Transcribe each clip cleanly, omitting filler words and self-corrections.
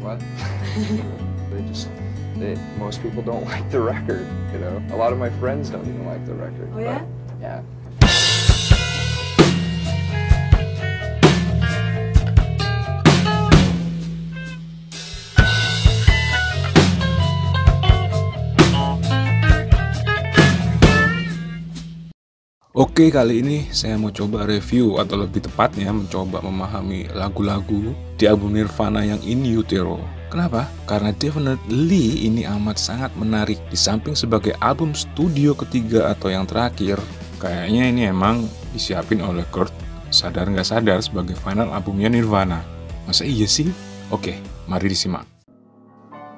what? Most people don't like the record, you know. A lot of my friends don't even like the record. Oh yeah? Yeah. Oke, kali ini saya mau coba review atau lebih tepatnya mencoba memahami lagu-lagu di album Nirvana yang In Utero. Kenapa? Karena Definitely ini amat sangat menarik. Di samping sebagai album studio ketiga atau yang terakhir, kayaknya ini emang disiapin oleh Kurt sadar nggak sadar sebagai final albumnya Nirvana. Masa iya sih? Oke, mari disimak.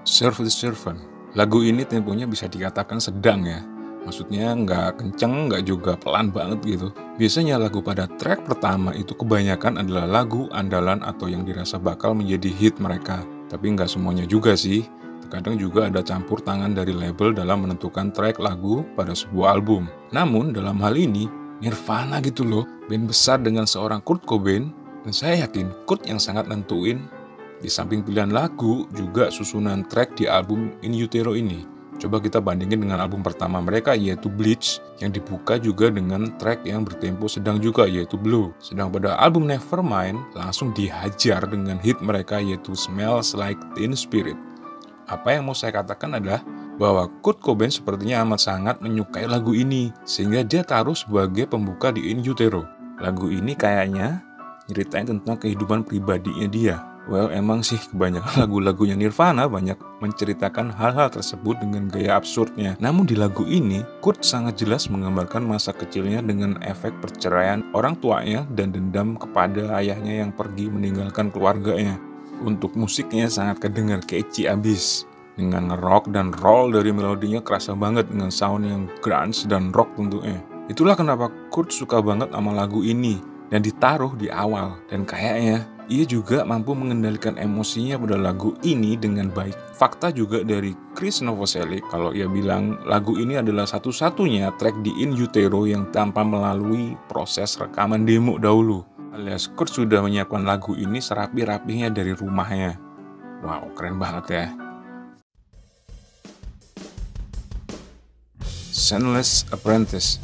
Serve the Servant. Lagu ini temponya bisa dikatakan sedang ya. Maksudnya nggak kenceng, nggak juga pelan banget gitu. Biasanya lagu pada track pertama itu kebanyakan adalah lagu andalan atau yang dirasa bakal menjadi hit mereka. Tapi nggak semuanya juga sih. Terkadang juga ada campur tangan dari label dalam menentukan track lagu pada sebuah album. Namun dalam hal ini, Nirvana gitu loh, band besar dengan seorang Kurt Cobain. Dan saya yakin Kurt yang sangat nentuin. Di samping pilihan lagu, juga susunan track di album In Utero ini. Coba kita bandingin dengan album pertama mereka yaitu Bleach yang dibuka juga dengan track yang bertempo sedang juga yaitu Blue. Sedang pada album Nevermind langsung dihajar dengan hit mereka yaitu Smells Like Teen Spirit. Apa yang mau saya katakan adalah bahwa Kurt Cobain sepertinya amat sangat menyukai lagu ini sehingga dia taruh sebagai pembuka di In Utero. Lagu ini kayaknya nyeritain tentang kehidupan pribadinya dia. Well, emang sih kebanyakan lagu-lagunya Nirvana banyak menceritakan hal-hal tersebut dengan gaya absurdnya. Namun di lagu ini, Kurt sangat jelas menggambarkan masa kecilnya dengan efek perceraian orang tuanya dan dendam kepada ayahnya yang pergi meninggalkan keluarganya. Untuk musiknya sangat kedengar catchy abis. Dengan nge-rock dan roll dari melodinya kerasa banget dengan sound yang grunge dan rock tentunya. Itulah kenapa Kurt suka banget sama lagu ini dan ditaruh di awal. Dan kayaknya ia juga mampu mengendalikan emosinya pada lagu ini dengan baik. Fakta juga dari Chris Novoselic kalau ia bilang lagu ini adalah satu-satunya track di In Utero yang tanpa melalui proses rekaman demo dahulu. Alias Kurt sudah menyiapkan lagu ini serapi-rapinya dari rumahnya. Wow, keren banget ya. Shameless Apprentice.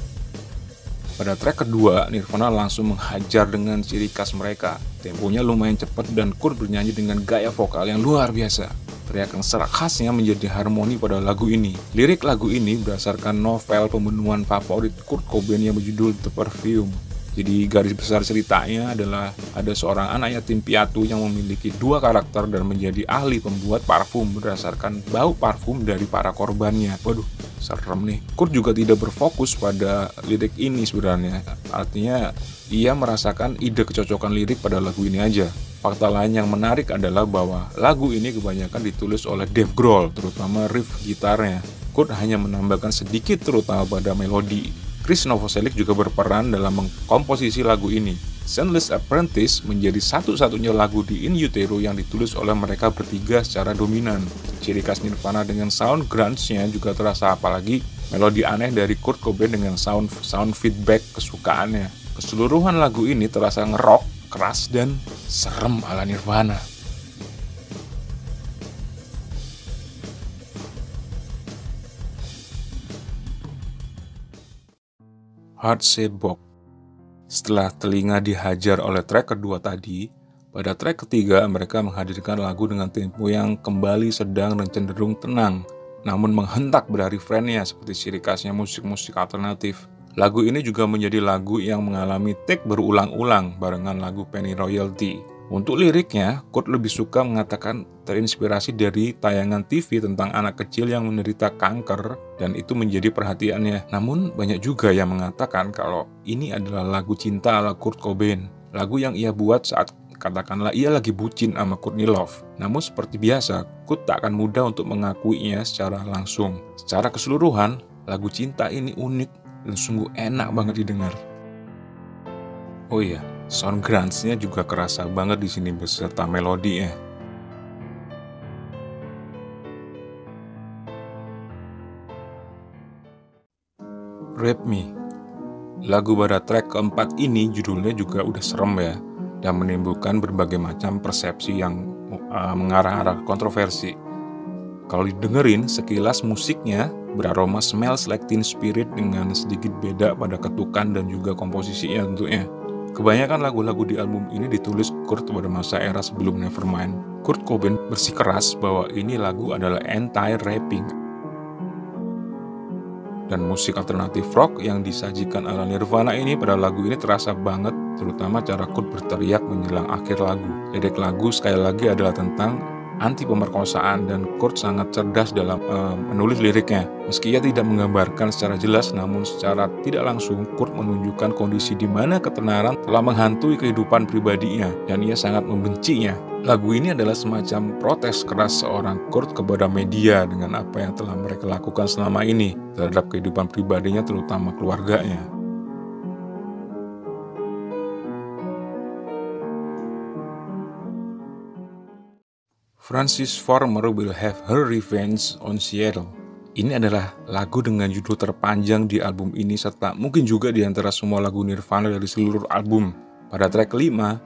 Pada track kedua, Nirvana langsung menghajar dengan ciri khas mereka. Temponya lumayan cepat dan Kurt bernyanyi dengan gaya vokal yang luar biasa. Teriakan serak khasnya menjadi harmoni pada lagu ini. Lirik lagu ini berdasarkan novel pembunuhan favorit Kurt Cobain yang berjudul The Perfume. Jadi garis besar ceritanya adalah ada seorang anak yatim piatu yang memiliki dua karakter dan menjadi ahli pembuat parfum berdasarkan bau parfum dari para korbannya. Waduh, serem nih. Kurt juga tidak berfokus pada lirik ini sebenarnya. Artinya ia merasakan ide kecocokan lirik pada lagu ini aja. Fakta lain yang menarik adalah bahwa lagu ini kebanyakan ditulis oleh Dave Grohl, terutama riff gitarnya. Kurt hanya menambahkan sedikit terutama pada melodi. Chris Novoselic juga berperan dalam mengkomposisi lagu ini. Shameless Apprentice menjadi satu-satunya lagu di In Utero yang ditulis oleh mereka bertiga secara dominan. Ciri khas Nirvana dengan sound grunge-nya juga terasa, apalagi melodi aneh dari Kurt Cobain dengan sound feedback kesukaannya. Keseluruhan lagu ini terasa nge-rock, keras, dan serem ala Nirvana. Heart Shaped Box. Setelah telinga dihajar oleh track kedua tadi, pada track ketiga mereka menghadirkan lagu dengan tempo yang kembali sedang dan cenderung tenang, namun menghentak pada refrainnya seperti ciri khasnya musik-musik alternatif. Lagu ini juga menjadi lagu yang mengalami take berulang-ulang barengan lagu Penny Royalty. Untuk liriknya, Kurt lebih suka mengatakan terinspirasi dari tayangan TV tentang anak kecil yang menderita kanker dan itu menjadi perhatiannya. Namun banyak juga yang mengatakan kalau ini adalah lagu cinta ala Kurt Cobain. Lagu yang ia buat saat katakanlah ia lagi bucin sama Courtney Love. Namun seperti biasa, Kurt tak akan mudah untuk mengakuinya secara langsung. Secara keseluruhan, lagu cinta ini unik dan sungguh enak banget didengar. Oh iya, sound grunge-nya juga kerasa banget di sini beserta melodinya. Rape Me. Lagu pada track keempat ini judulnya juga udah serem ya, dan menimbulkan berbagai macam persepsi yang mengarah-arah kontroversi. Kalau didengerin, sekilas musiknya beraroma Smells Like Teen Spirit dengan sedikit beda pada ketukan dan juga komposisinya tentunya. Kebanyakan lagu-lagu di album ini ditulis Kurt pada masa era sebelum Nevermind. Kurt Cobain bersikeras bahwa ini lagu adalah anti-rapping. Dan musik alternatif rock yang disajikan ala Nirvana ini pada lagu ini terasa banget, terutama cara Kurt berteriak menjelang akhir lagu. Lirik lagu sekali lagi adalah tentang anti pemerkosaan dan Kurt sangat cerdas dalam menulis liriknya. Meski ia tidak menggambarkan secara jelas, namun secara tidak langsung Kurt menunjukkan kondisi di mana ketenaran telah menghantui kehidupan pribadinya dan ia sangat membencinya. Lagu ini adalah semacam protes keras seorang Kurt kepada media dengan apa yang telah mereka lakukan selama ini terhadap kehidupan pribadinya, terutama keluarganya. Frances Farmer Will Have Her Revenge on Seattle. Ini adalah lagu dengan judul terpanjang di album ini serta mungkin juga di antara semua lagu Nirvana dari seluruh album. Pada track kelima,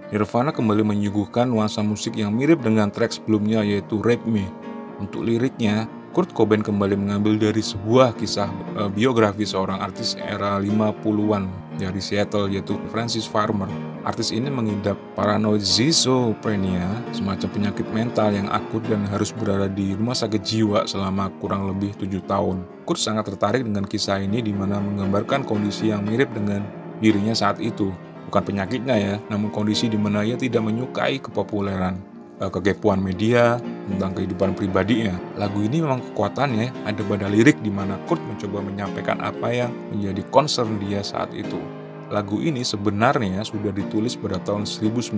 Nirvana kembali menyuguhkan nuansa musik yang mirip dengan track sebelumnya yaitu Rape Me. Untuk liriknya, Kurt Cobain kembali mengambil dari sebuah kisah biografi seorang artis era 50-an dari Seattle yaitu Frances Farmer. Artis ini mengidap paranoid schizophrenia, semacam penyakit mental yang akut dan harus berada di rumah sakit jiwa selama kurang lebih 7 tahun. Kurt sangat tertarik dengan kisah ini di mana menggambarkan kondisi yang mirip dengan dirinya saat itu. Bukan penyakitnya ya, namun kondisi di mana ia tidak menyukai kepopuleran, kekepoan media tentang kehidupan pribadinya. Lagu ini memang kekuatannya ada pada lirik di mana Kurt mencoba menyampaikan apa yang menjadi concern dia saat itu. Lagu ini sebenarnya sudah ditulis pada tahun 1992,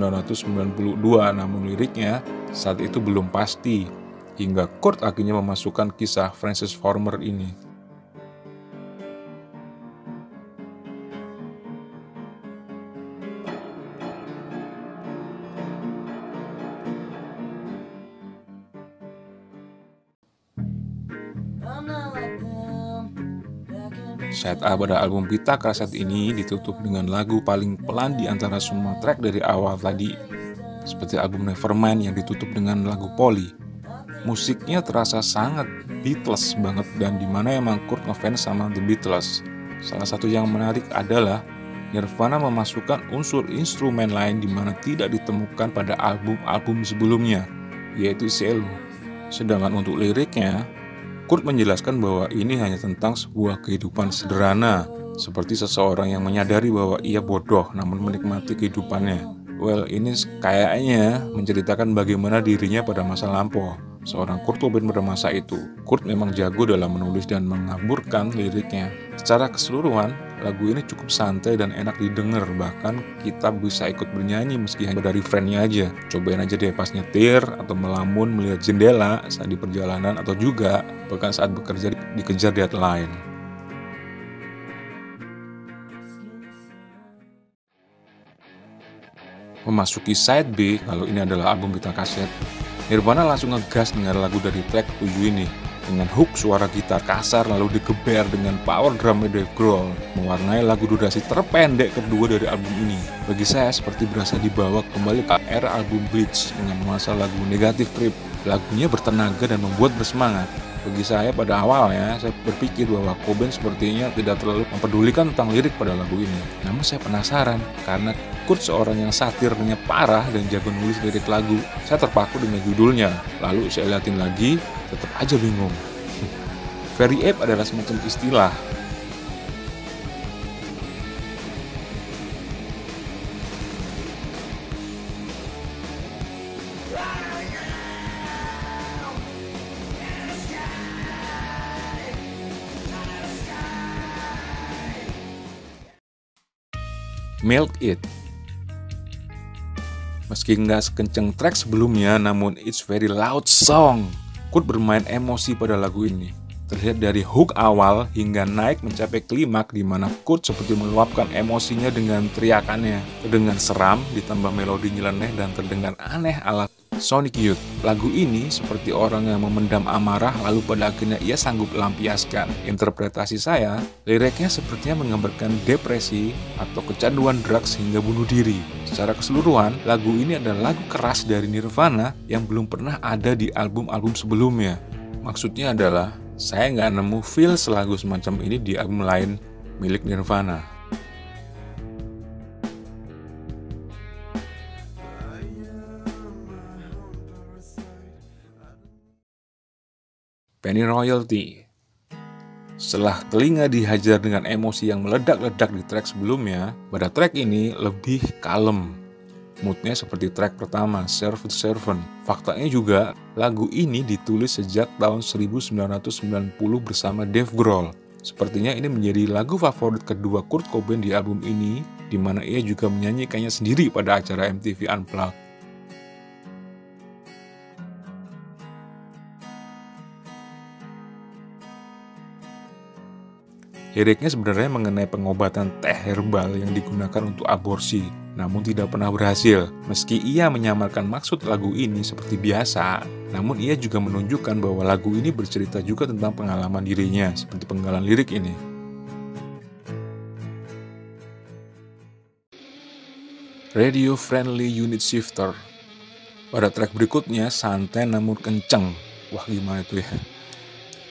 namun liriknya saat itu belum pasti, hingga Kurt akhirnya memasukkan kisah Frances Farmer ini. Side A pada album Pita Kaset ini ditutup dengan lagu paling pelan di antara semua track dari awal tadi, seperti album Nevermind yang ditutup dengan lagu Polly. Musiknya terasa sangat Beatles banget dan dimana emang Kurt ngefans sama The Beatles. Salah satu yang menarik adalah Nirvana memasukkan unsur instrumen lain di mana tidak ditemukan pada album-album sebelumnya, yaitu cello. Sedangkan untuk liriknya, Kurt menjelaskan bahwa ini hanya tentang sebuah kehidupan sederhana, seperti seseorang yang menyadari bahwa ia bodoh namun menikmati kehidupannya. Well, ini kayaknya menceritakan bagaimana dirinya pada masa lampau, seorang Kurt Cobain pada masa itu. Kurt memang jago dalam menulis dan mengaburkan liriknya. Secara keseluruhan, lagu ini cukup santai dan enak didengar, bahkan kita bisa ikut bernyanyi meski hanya dari refrainnya aja. Cobain aja deh pas nyetir atau melamun melihat jendela saat di perjalanan atau juga bahkan saat bekerja dikejar deadline. Memasuki side B, kalau ini adalah album Pita Kaset, Nirvana langsung ngegas dengan lagu dari track 7 ini. Dengan hook suara gitar kasar lalu digeber dengan power drum Dave Grohl, mewarnai lagu durasi terpendek kedua dari album ini. Bagi saya seperti berasa dibawa kembali ke era album Bleach dengan nuansa lagu negatif trip. Lagunya bertenaga dan membuat bersemangat. Bagi saya pada awalnya, saya berpikir bahwa Cobain sepertinya tidak terlalu mempedulikan tentang lirik pada lagu ini. Namun saya penasaran, karena Kurt seorang yang satirnya parah dan jago nulis lirik lagu. Saya terpaku dengan judulnya, lalu saya liatin lagi, tetap aja bingung. Very Ape adalah semacam istilah. Milk It. Meski nggak sekenceng track sebelumnya, namun it's very loud song. Kurt bermain emosi pada lagu ini. Terlihat dari hook awal hingga naik mencapai klimak di mana Kurt seperti meluapkan emosinya dengan teriakannya. Terdengar seram, ditambah melodi nyeleneh dan terdengar aneh ala Sonic Youth. Lagu ini seperti orang yang memendam amarah lalu pada akhirnya ia sanggup lampiaskan. Interpretasi saya, liriknya sepertinya menggambarkan depresi atau kecanduan drugs hingga bunuh diri. Secara keseluruhan, lagu ini adalah lagu keras dari Nirvana yang belum pernah ada di album-album sebelumnya. Maksudnya adalah, saya nggak nemu feel lagu semacam ini di album lain milik Nirvana. Penny Royalty. Setelah telinga dihajar dengan emosi yang meledak-ledak di track sebelumnya, pada track ini lebih kalem. Moodnya seperti track pertama, Serve the Servant. Faktanya juga, lagu ini ditulis sejak tahun 1990 bersama Dave Grohl. Sepertinya ini menjadi lagu favorit kedua Kurt Cobain di album ini, di mana ia juga menyanyikannya sendiri pada acara MTV Unplugged. Liriknya sebenarnya mengenai pengobatan teh herbal yang digunakan untuk aborsi, namun tidak pernah berhasil. Meski ia menyamarkan maksud lagu ini seperti biasa, namun ia juga menunjukkan bahwa lagu ini bercerita juga tentang pengalaman dirinya, seperti penggalan lirik ini. Radio Friendly Unit Shifter. Pada track berikutnya, santai namun kenceng. Wah, gimana itu ya?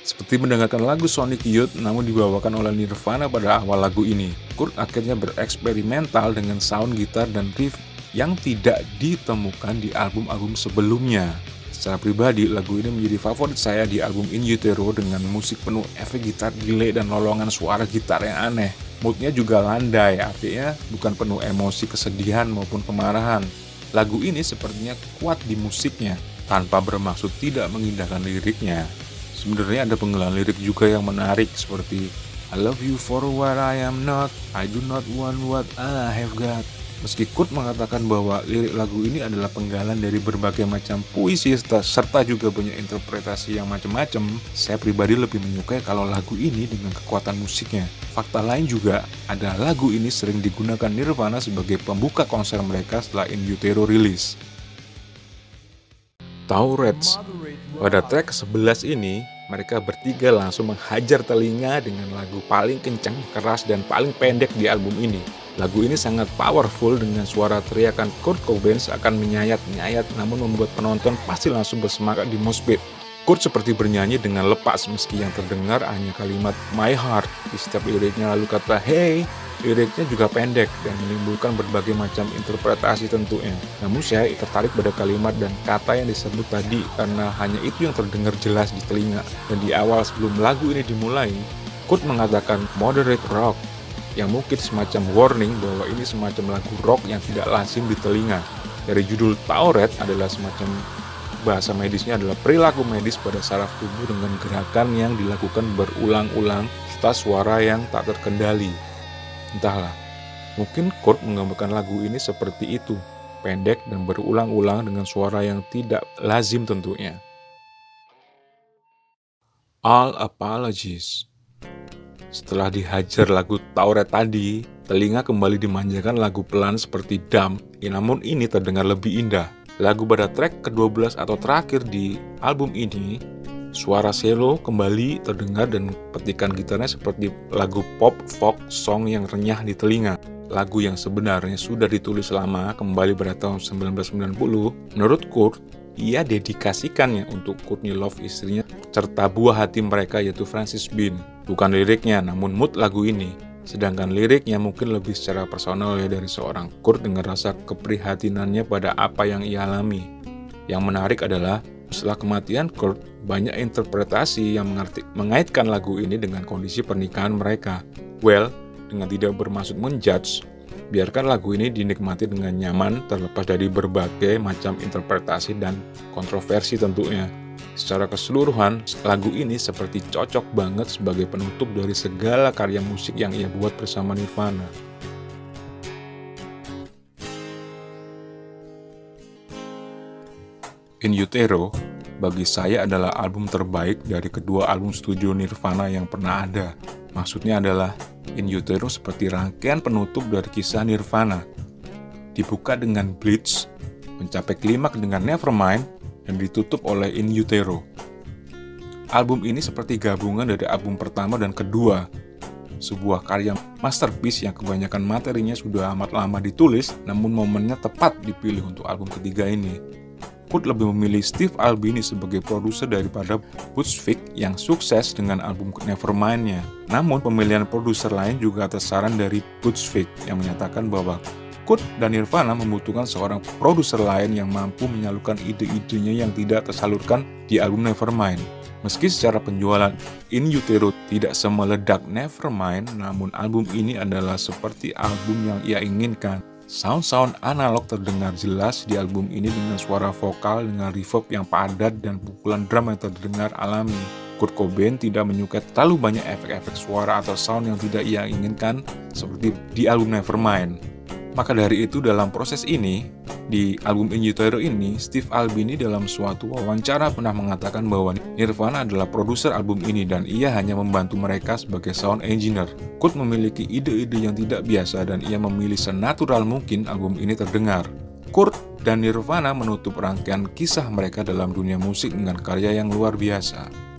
Seperti mendengarkan lagu Sonic Youth namun dibawakan oleh Nirvana pada awal lagu ini. Kurt akhirnya bereksperimental dengan sound gitar dan riff yang tidak ditemukan di album-album sebelumnya. Secara pribadi, lagu ini menjadi favorit saya di album In Utero dengan musik penuh efek gitar delay dan lolongan suara gitar yang aneh. Moodnya juga landai, artinya bukan penuh emosi kesedihan maupun kemarahan. Lagu ini sepertinya kuat di musiknya, tanpa bermaksud tidak mengindahkan liriknya. Sebenarnya ada penggalan lirik juga yang menarik seperti I love you for what I am not, I do not want what I have got. Meski Kurt mengatakan bahwa lirik lagu ini adalah penggalan dari berbagai macam puisi serta juga banyak interpretasi yang macam-macam, saya pribadi lebih menyukai kalau lagu ini dengan kekuatan musiknya. Fakta lain juga ada lagu ini sering digunakan Nirvana sebagai pembuka konser mereka setelah In Utero rilis. Tourette's. Pada track ke-11 ini, mereka bertiga langsung menghajar telinga dengan lagu paling kencang, keras, dan paling pendek di album ini. Lagu ini sangat powerful dengan suara teriakan Kurt Cobain seakan menyayat-nyayat namun membuat penonton pasti langsung bersemangat di mosh pit. Kurt seperti bernyanyi dengan lepas meski yang terdengar hanya kalimat My Heart. Di setiap liriknya lalu kata Hey. Liriknya juga pendek dan menimbulkan berbagai macam interpretasi tentunya. Namun saya tertarik pada kalimat dan kata yang disebut tadi karena hanya itu yang terdengar jelas di telinga. Dan di awal sebelum lagu ini dimulai, Kurt mengatakan moderate rock, yang mungkin semacam warning bahwa ini semacam lagu rock yang tidak lazim di telinga. Dari judul Tourette adalah semacam bahasa medisnya adalah perilaku medis pada saraf tubuh dengan gerakan yang dilakukan berulang-ulang serta suara yang tak terkendali. Entahlah, mungkin Kurt menggambarkan lagu ini seperti itu, pendek dan berulang-ulang dengan suara yang tidak lazim tentunya. All Apologies. Setelah dihajar lagu Tourette tadi, telinga kembali dimanjakan lagu pelan seperti Dumb, namun ini terdengar lebih indah. Lagu pada track ke-12 atau terakhir di album ini, suara cello kembali terdengar dan petikan gitarnya seperti lagu pop folk song yang renyah di telinga. Lagu yang sebenarnya sudah ditulis lama kembali pada tahun 1990, menurut Kurt, ia dedikasikannya untuk Courtney Love istrinya serta buah hati mereka yaitu Frances Bean. Bukan liriknya, namun mood lagu ini. Sedangkan liriknya mungkin lebih secara personal ya dari seorang Kurt dengan rasa keprihatinannya pada apa yang ia alami. Yang menarik adalah setelah kematian Kurt, banyak interpretasi yang mengaitkan lagu ini dengan kondisi pernikahan mereka. Well, dengan tidak bermaksud menjudge, biarkan lagu ini dinikmati dengan nyaman terlepas dari berbagai macam interpretasi dan kontroversi tentunya. Secara keseluruhan, lagu ini seperti cocok banget sebagai penutup dari segala karya musik yang ia buat bersama Nirvana. In Utero, bagi saya adalah album terbaik dari kedua album studio Nirvana yang pernah ada. Maksudnya adalah In Utero seperti rangkaian penutup dari kisah Nirvana. Dibuka dengan Bleach, mencapai klimaks dengan Nevermind dan ditutup oleh In Utero. Album ini seperti gabungan dari album pertama dan kedua, sebuah karya masterpiece yang kebanyakan materinya sudah amat lama ditulis, namun momennya tepat dipilih untuk album ketiga ini. Kurt lebih memilih Steve Albini sebagai produser daripada Butch Vig yang sukses dengan album Nevermind-nya. Namun pemilihan produser lain juga atas saran dari Butch Vig yang menyatakan bahwa Kurt dan Nirvana membutuhkan seorang produser lain yang mampu menyalurkan ide-idenya yang tidak tersalurkan di album Nevermind. Meski secara penjualan In Utero tidak semeledak Nevermind, namun album ini adalah seperti album yang ia inginkan. Sound-sound analog terdengar jelas di album ini dengan suara vokal dengan reverb yang padat dan pukulan drum yang terdengar alami. Kurt Cobain tidak menyukai terlalu banyak efek-efek suara atau sound yang tidak ia inginkan seperti di album Nevermind. Maka dari itu dalam proses ini, di album In Utero ini, Steve Albini dalam suatu wawancara pernah mengatakan bahwa Nirvana adalah produser album ini dan ia hanya membantu mereka sebagai sound engineer. Kurt memiliki ide-ide yang tidak biasa dan ia memilih senatural mungkin album ini terdengar. Kurt dan Nirvana menutup rangkaian kisah mereka dalam dunia musik dengan karya yang luar biasa.